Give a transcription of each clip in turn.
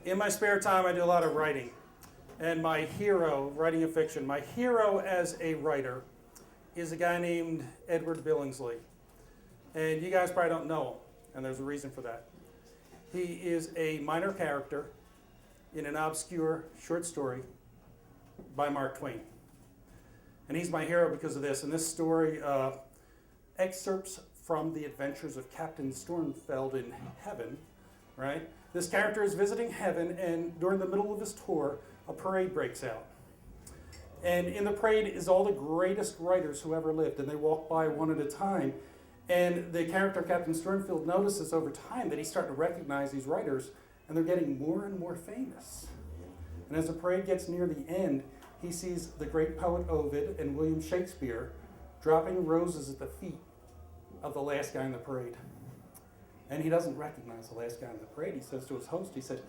In my spare time, I do a lot of writing. And my hero, writing of fiction, my hero as a writer is a guy named Edward Billingsley. And you guys probably don't know him, and there's a reason for that. He is a minor character in an obscure short story by Mark Twain. And he's my hero because of this. And this story excerpts from the adventures of Captain Stormfeld in heaven, right? This character is visiting heaven, and during the middle of his tour, a parade breaks out. And in the parade is all the greatest writers who ever lived, and they walk by one at a time. And the character, Captain Stormfield, notices over time that he's starting to recognize these writers, and they're getting more and more famous. And as the parade gets near the end, he sees the great poet Ovid and William Shakespeare dropping roses at the feet of the last guy in the parade. And he doesn't recognize the last guy in the parade. He says to his host, he said,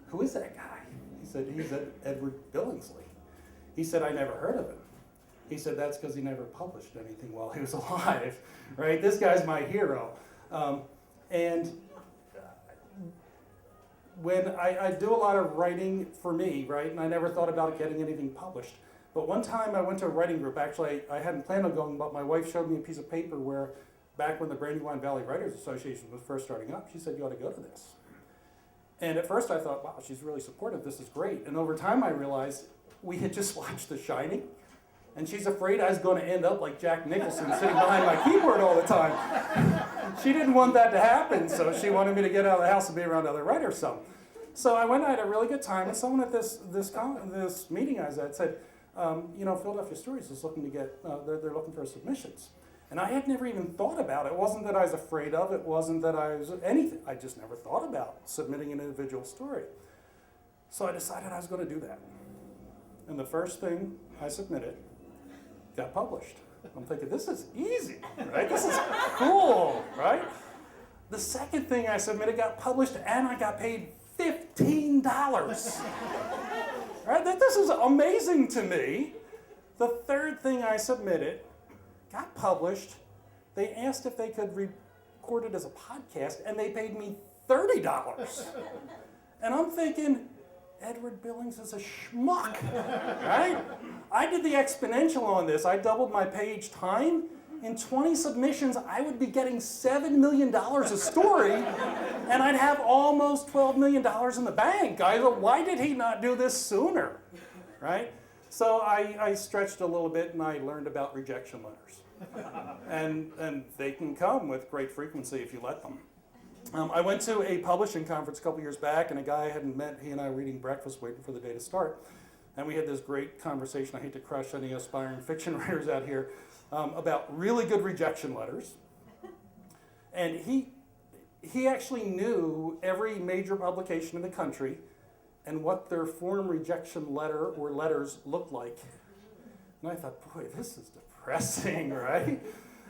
"Who is that guy?" He said, "He's Edward Billingsley." He said, "I never heard of him." He said, "That's because he never published anything while he was alive," right? This guy's my hero. And when I do a lot of writing for me, right, and I never thought about getting anything published. But one time I went to a writing group. Actually, I hadn't planned on going, but my wife showed me a piece of paper where back when the Brandywine Valley Writers Association was first starting up, she said, "You ought to go to this." And at first I thought, wow, she's really supportive. This is great. And over time I realized we had just watched The Shining, and she's afraid I was going to end up like Jack Nicholson sitting behind my keyboard all the time. She didn't want that to happen, so she wanted me to get out of the house and be around other writers some. So I went, I had a really good time, and someone at this meeting I was at said, Philadelphia Stories is looking to get, they're looking for submissions. And I had never even thought about it. It wasn't that I was afraid of it. It wasn't that I was anything. I just never thought about submitting an individual story. So I decided I was going to do that. And the first thing I submitted got published. I'm thinking, this is easy, right? This is cool, right? The second thing I submitted got published, and I got paid $15. Right? This is amazing to me. The third thing I submitted got published. They asked if they could record it as a podcast, and they paid me $30. And I'm thinking, Edward Billings is a schmuck, right? I did the exponential on this. I doubled my page time. In 20 submissions, I would be getting $7 million a story, and I'd have almost $12 million in the bank. I thought, why did he not do this sooner, right? So I stretched a little bit, and I learned about rejection letters. And they can come with great frequency if you let them. I went to a publishing conference a couple years back, and a guy I hadn't met, he and I were eating breakfast waiting for the day to start. And we had this great conversation. I hate to crush any aspiring fiction writers out here, about really good rejection letters. And he actually knew every major publication in the country and what their form rejection letter or letters looked like. And I thought, boy, this is depressing, right?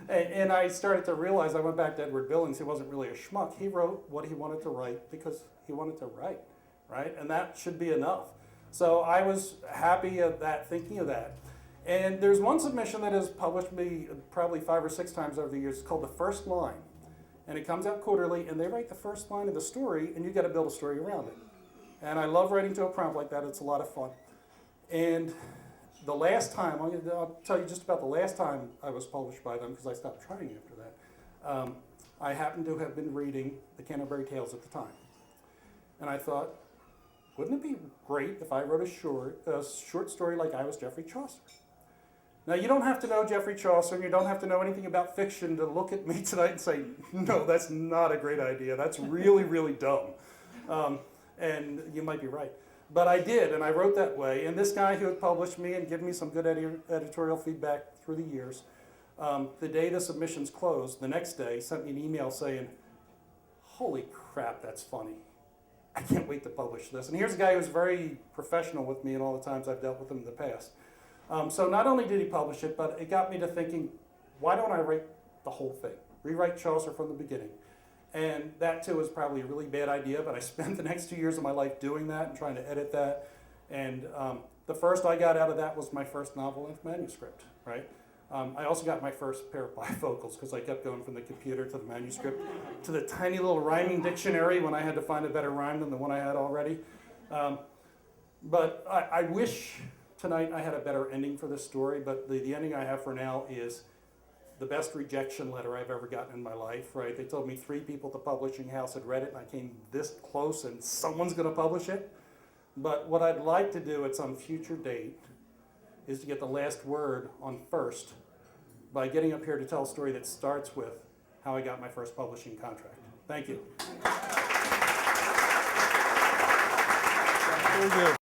And I started to realize, I went back to Edward Billings, he wasn't really a schmuck. He wrote what he wanted to write because he wanted to write, right? And that should be enough. So I was happy at that, thinking of that. And there's one submission that has published me probably 5 or 6 times over the years. It's called The First Line. And it comes out quarterly, and they write the first line of the story, and you got to build a story around it. And I love writing to a prompt like that. It's a lot of fun. And the last time, I'll tell you just about the last time I was published by them, because I stopped trying after that. I happened to have been reading the Canterbury Tales at the time. And I thought, wouldn't it be great if I wrote a short story like I was Geoffrey Chaucer? Now, you don't have to know Geoffrey Chaucer, and you don't have to know anything about fiction to look at me tonight and say, no, that's not a great idea. That's really, really dumb. And you might be right. But I did, and I wrote that way. And this guy who had published me and given me some good editorial feedback through the years, the day the submissions closed, the next day, sent me an email saying, holy crap, that's funny. I can't wait to publish this. And here's a guy who's very professional with me in all the times I've dealt with him in the past. So not only did he publish it, but it got me to thinking, why don't I write the whole thing? Rewrite Chaucer from the beginning. And that, too, was probably a really bad idea, but I spent the next 2 years of my life doing that and trying to edit that. And the first I got out of that was my first novel-length manuscript, right? I also got my first pair of bifocals because I kept going from the computer to the manuscript to the tiny little rhyming dictionary when I had to find a better rhyme than the one I had already. But I wish tonight I had a better ending for this story, but the ending I have for now is the best rejection letter I've ever gotten in my life, right? They told me 3 people at the publishing house had read it, and I came this close, and someone's going to publish it. But what I'd like to do at some future date is to get the last word on first by getting up here to tell a story that starts with how I got my first publishing contract. Thank you. Very good.